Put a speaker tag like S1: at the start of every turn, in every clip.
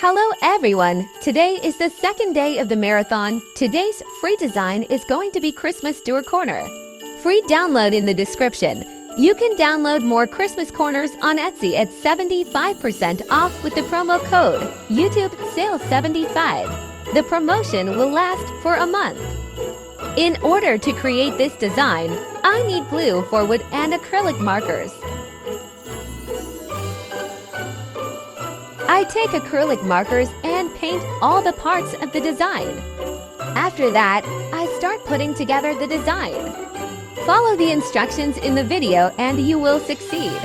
S1: Hello everyone! Today is the second day of the marathon. Today's free design is going to be Christmas Door Corner. Free download in the description. You can download more Christmas corners on Etsy at 75% off with the promo code YouTube Sale 75. The promotion will last for a month. In order to create this design, I need glue for wood and acrylic markers. I take acrylic markers and paint all the parts of the design. After that, I start putting together the design. Follow the instructions in the video and you will succeed.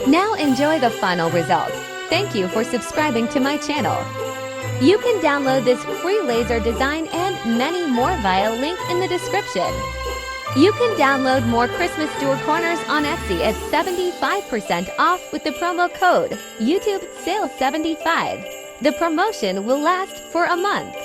S1: Now enjoy the final result. Thank you for subscribing to my channel. You can download this free laser design and many more via link in the description. You can download more Christmas door corners on Etsy at 75% off with the promo code YouTube Sale 75. The promotion will last for a month.